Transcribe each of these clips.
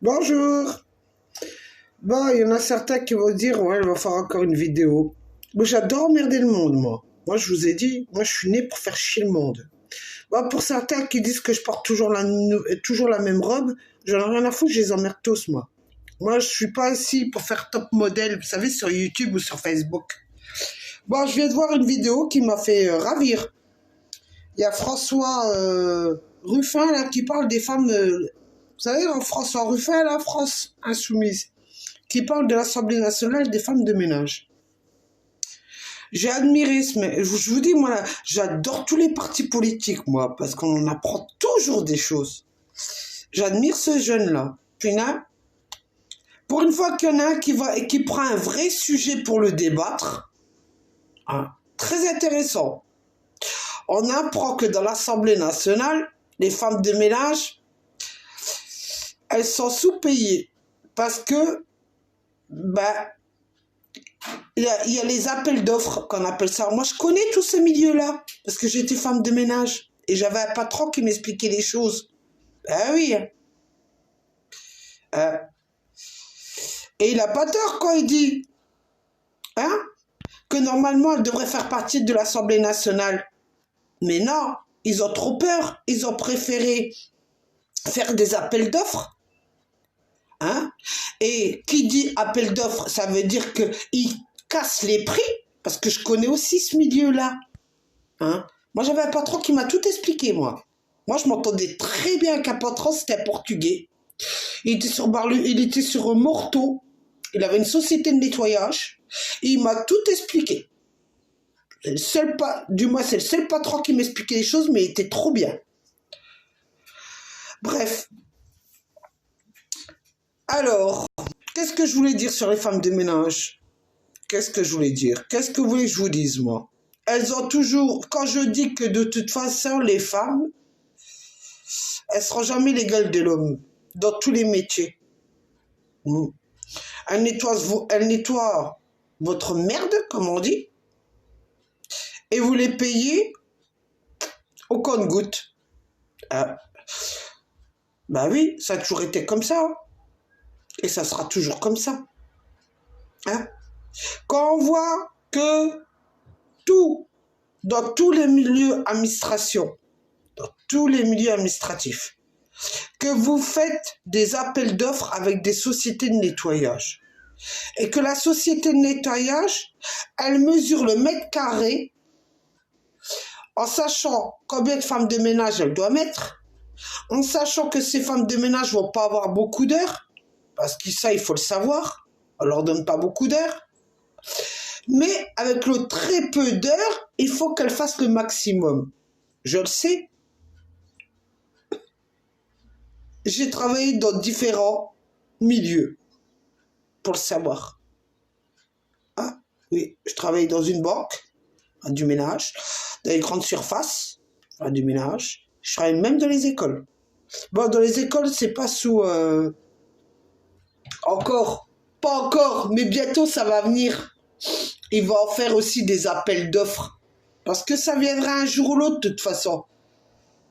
Bonjour. Bon, il y en a certains qui vont dire, ouais, il va faire encore une vidéo. Moi, j'adore emmerder le monde, moi. Moi, je vous ai dit, moi, je suis né pour faire chier le monde. Bon, pour certains qui disent que je porte toujours la même robe, j'en ai rien à foutre, je les emmerde tous, moi. Moi, je suis pas ici pour faire top modèle, vous savez, sur YouTube ou sur Facebook. Bon, je viens de voir une vidéo qui m'a fait ravir. Il y a François Ruffin, là, qui parle des femmes... vous savez, François Ruffin, la France insoumise, qui parle de l'Assemblée nationale des femmes de ménage. J'ai admiré mais je vous dis, moi, j'adore tous les partis politiques, moi, parce qu'on apprend toujours des choses. J'admire ce jeune-là. Puis là, pour une fois qu'il y en a un qui prend un vrai sujet pour le débattre, hein, très intéressant. On apprend que dans l'Assemblée nationale, les femmes de ménage, elles sont sous-payées parce que il y a les appels d'offres qu'on appelle ça. Moi, je connais tout ce milieu-là parce que j'étais femme de ménage et j'avais un patron qui m'expliquait les choses. Ah oui. Et il n'a pas tort quand il dit que normalement, elle devrait faire partie de l'Assemblée nationale. Mais non, ils ont trop peur. Ils ont préféré faire des appels d'offres. Et qui dit appel d'offres, ça veut dire qu'ils cassent les prix, parce que je connais aussi ce milieu-là. Moi, j'avais un patron qui m'a tout expliqué, moi. Moi, je m'entendais très bien avec un patron, c'était un Portugais. Il était sur Morteau. Il avait une société de nettoyage. Et il m'a tout expliqué. C'est le seul patron qui m'expliquait les choses, mais il était trop bien. Bref. Alors, qu'est-ce que je voulais dire sur les femmes de ménage? Qu'est-ce que je voulais dire? Qu'est-ce que vous voulez que je vous dise, moi? Elles ont toujours... Quand je dis que de toute façon, les femmes, elles ne seront jamais l'égale de l'homme, dans tous les métiers. Elles nettoient votre merde, comme on dit, et vous les payez au compte-gouttes. Bah oui, ça a toujours été comme ça. Et ça sera toujours comme ça. Quand on voit que dans tous les milieux administratifs, que vous faites des appels d'offres avec des sociétés de nettoyage, et que la société de nettoyage, elle mesure le mètre carré en sachant combien de femmes de ménage elle doit mettre, en sachant que ces femmes de ménage vont pas avoir beaucoup d'heures, parce que ça, il faut le savoir, on leur donne pas beaucoup d'heures, mais avec le très peu d'heures, il faut qu'elles fassent le maximum. Je le sais. J'ai travaillé dans différents milieux pour le savoir. Oui, je travaillais dans une banque, du ménage, dans les grandes surfaces, du ménage. Je travaille même dans les écoles. Bon, dans les écoles, c'est pas sous... pas encore, mais bientôt ça va venir. Il va en faire aussi des appels d'offres. Parce que ça viendra un jour ou l'autre, de toute façon.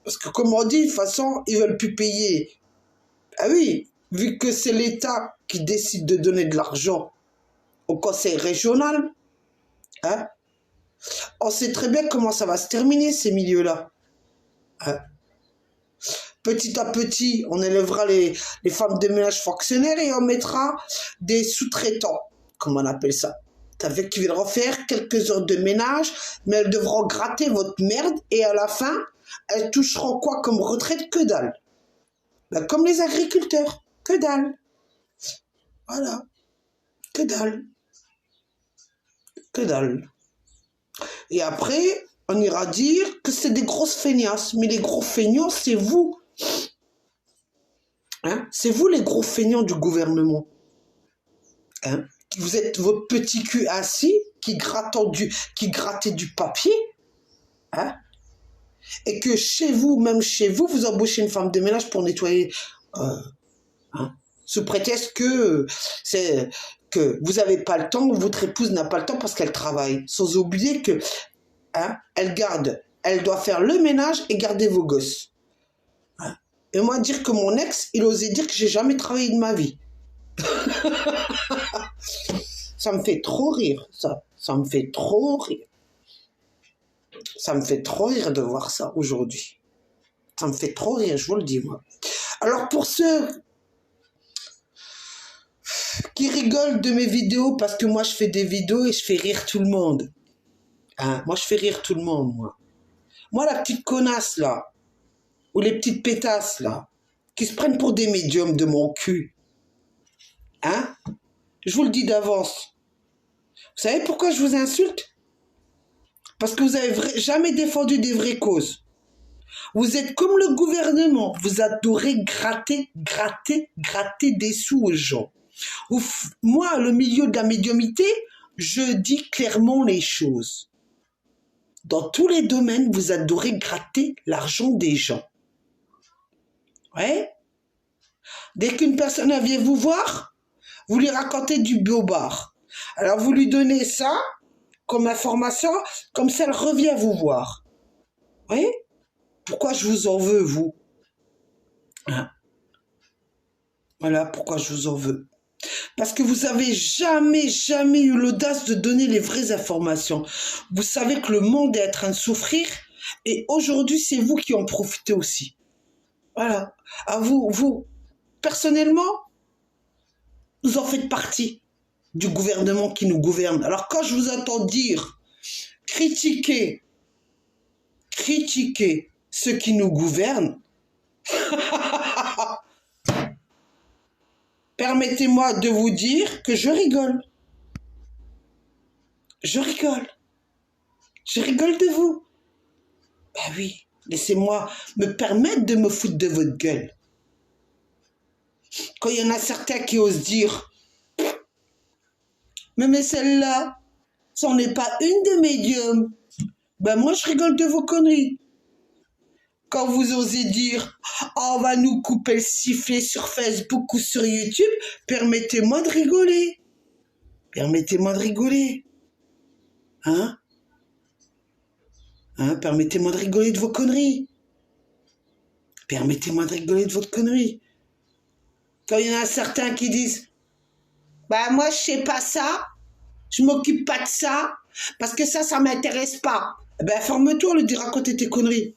Parce que, comme on dit, de toute façon, ils veulent plus payer. Ah oui, vu que c'est l'État qui décide de donner de l'argent au conseil régional, on sait très bien comment ça va se terminer, ces milieux-là. Petit à petit, on élèvera les femmes de ménage fonctionnaires et on mettra des sous-traitants, comme on appelle ça. Avec qui viendront faire quelques heures de ménage, mais elles devront gratter votre merde et à la fin, elles toucheront quoi comme retraite? Que dalle. Comme les agriculteurs, que dalle. Voilà, que dalle. Que dalle. Et après, on ira dire que c'est des grosses feignasses, mais les gros feignants, c'est vous. C'est vous les gros feignants du gouvernement. Vous êtes votre petit cul assis qui grattait du papier, et que même chez vous, vous embauchez une femme de ménage pour nettoyer, sous prétexte que vous n'avez pas le temps, votre épouse n'a pas le temps parce qu'elle travaille, sans oublier que elle doit faire le ménage et garder vos gosses. Et moi, dire que mon ex, il osait dire que j'ai jamais travaillé de ma vie. Ça me fait trop rire, ça. Ça me fait trop rire. Ça me fait trop rire de voir ça aujourd'hui. Ça me fait trop rire, je vous le dis, moi. Alors, pour ceux qui rigolent de mes vidéos, parce que moi, je fais des vidéos et je fais rire tout le monde. Hein, moi, je fais rire tout le monde, moi. Moi, la petite connasse, là, ou les petites pétasses, là, qui se prennent pour des médiums de mon cul. Hein? Je vous le dis d'avance. Vous savez pourquoi je vous insulte? Parce que vous n'avez jamais défendu des vraies causes. Vous êtes comme le gouvernement. Vous adorez gratter des sous aux gens. Moi, le milieu de la médiumnité, je dis clairement les choses. Dans tous les domaines, vous adorez gratter l'argent des gens. Ouais. Dès qu'une personne vient vous voir, vous lui racontez du biobard. Alors vous lui donnez ça comme information, comme ça elle revient vous voir. Oui? Pourquoi je vous en veux, vous? Hein? Voilà pourquoi je vous en veux. Parce que vous avez jamais eu l'audace de donner les vraies informations. Vous savez que le monde est en train de souffrir et aujourd'hui, c'est vous qui en profitez aussi. Voilà. À vous, personnellement, vous en faites partie du gouvernement qui nous gouverne. Alors quand je vous entends dire, critiquer ceux qui nous gouvernent, permettez-moi de vous dire que je rigole. Je rigole. Je rigole de vous. Ben oui, laissez-moi me permettre de me foutre de votre gueule. Quand il y en a certains qui osent dire « Mais celle-là, c'en est pas une de médium. » Ben moi, je rigole de vos conneries. Quand vous osez dire « On va nous couper le sifflet sur Facebook ou sur YouTube », permettez-moi de rigoler. Permettez-moi de rigoler. Hein? Permettez-moi de rigoler de vos conneries. Permettez-moi de rigoler de votre connerie. Quand il y en a certains qui disent « Bah moi je sais pas ça, je m'occupe pas de ça, parce que ça m'intéresse pas. » Eh ben informe-toi le de raconter tes conneries.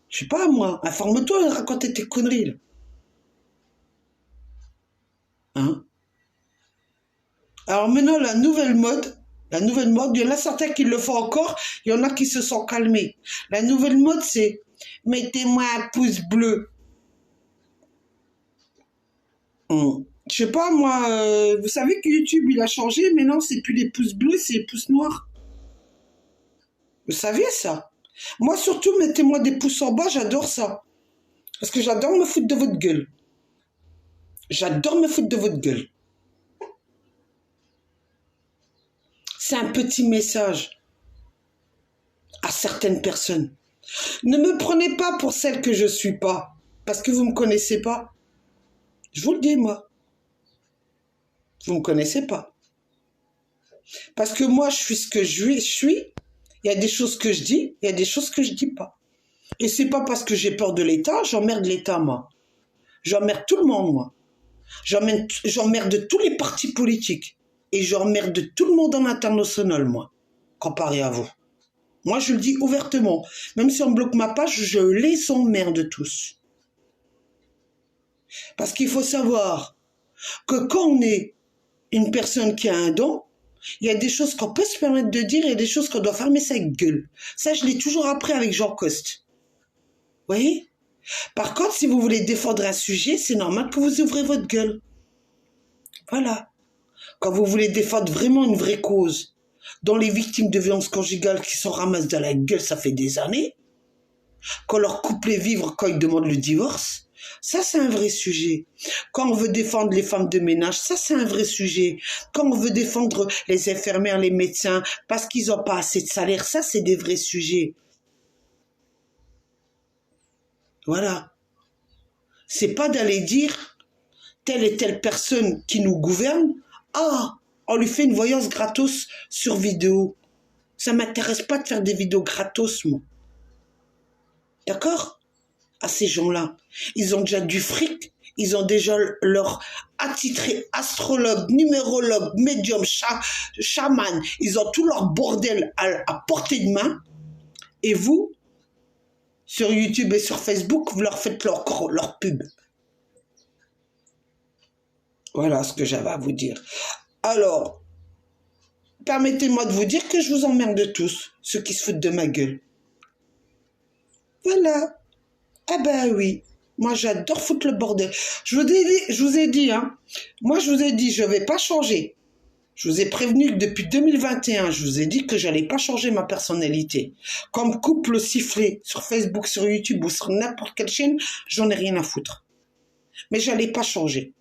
Je sais pas moi, informe-toi de raconter tes conneries. Là. Hein? Alors maintenant la nouvelle mode, il y en a certains qui le font encore, il y en a qui se sont calmés. La nouvelle mode c'est « Mettez-moi un pouce bleu ». Je sais pas, moi, vous savez que YouTube, il a changé, maintenant, c'est plus les pouces bleus, c'est les pouces noirs. Vous saviez ça? Moi, surtout, mettez-moi des pouces en bas, j'adore ça. Parce que j'adore me foutre de votre gueule. J'adore me foutre de votre gueule. C'est un petit message à certaines personnes. Ne me prenez pas pour celle que je suis pas, parce que vous me connaissez pas. Je vous le dis, moi. Vous me connaissez pas. Parce que moi, je suis ce que je suis. Il y a des choses que je dis, il y a des choses que je dis pas. Et c'est pas parce que j'ai peur de l'État, j'emmerde l'État, moi. J'emmerde tout le monde, moi. J'emmerde tous les partis politiques. Et j'emmerde tout le monde en international, moi. Comparé à vous. Moi, je le dis ouvertement. Même si on bloque ma page, je les emmerde tous. Parce qu'il faut savoir que quand on est une personne qui a un don, il y a des choses qu'on peut se permettre de dire et des choses qu'on doit fermer sa gueule. Ça, je l'ai toujours appris avec Jean Coste. Vous voyez? Par contre, si vous voulez défendre un sujet, c'est normal que vous ouvrez votre gueule. Voilà. Quand vous voulez défendre vraiment une vraie cause, dont les victimes de violences conjugales qui sont ramassées dans la gueule, ça fait des années, qu'on leur coupe les vivres quand ils demandent le divorce, ça c'est un vrai sujet. Quand on veut défendre les femmes de ménage, ça c'est un vrai sujet. Quand on veut défendre les infirmières, les médecins, parce qu'ils n'ont pas assez de salaire, ça c'est des vrais sujets. Voilà. C'est pas d'aller dire telle et telle personne qui nous gouverne, on lui fait une voyance gratos sur vidéo. Ça m'intéresse pas de faire des vidéos gratos, moi. D'accord? à ces gens-là. Ils ont déjà du fric, ils ont déjà leur attitré astrologue, numérologue, médium, chaman, ils ont tout leur bordel à portée de main. Et vous, sur YouTube et sur Facebook, vous leur faites leur pub. Voilà ce que j'avais à vous dire. Alors, permettez-moi de vous dire que je vous emmerde tous, ceux qui se foutent de ma gueule. Voilà. Ah ben oui, moi j'adore foutre le bordel. Je vous ai dit, hein. Moi je vous ai dit, je ne vais pas changer. Je vous ai prévenu que depuis 2021, je vous ai dit que j'allais pas changer ma personnalité. Comme couple sifflé sur Facebook, sur YouTube ou sur n'importe quelle chaîne, j'en ai rien à foutre. Mais j'allais pas changer.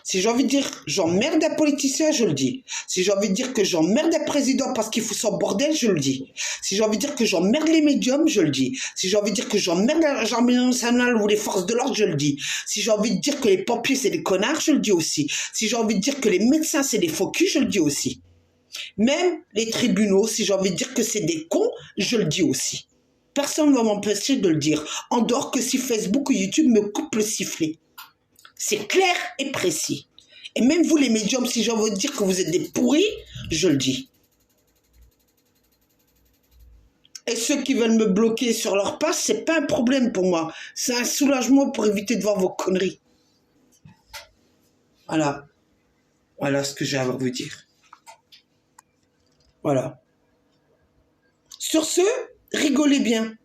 Si j'ai envie de dire j'emmerde un politicien, je le dis. Si j'ai envie de dire que j'emmerde un président parce qu'il fout son bordel, je le dis. Si j'ai envie de dire que j'emmerde les médiums, je le dis. Si j'ai envie de dire que j'emmerde la gendarmerie nationale ou les forces de l'ordre, je le dis. Si j'ai envie de dire que les pompiers c'est des connards, je le dis aussi. Si j'ai envie de dire que les médecins c'est des faux culs, je le dis aussi. Même les tribunaux, si j'ai envie de dire que c'est des cons, je le dis aussi. Personne ne va m'empêcher de le dire. En dehors que si Facebook ou YouTube me coupe le sifflet. C'est clair et précis. Et même vous les médiums, si j'ai envie de dire que vous êtes des pourris, je le dis. Et ceux qui veulent me bloquer sur leur page, c'est pas un problème pour moi. C'est un soulagement pour éviter de voir vos conneries. Voilà. Voilà ce que j'ai à vous dire. Voilà. Sur ce, rigolez bien.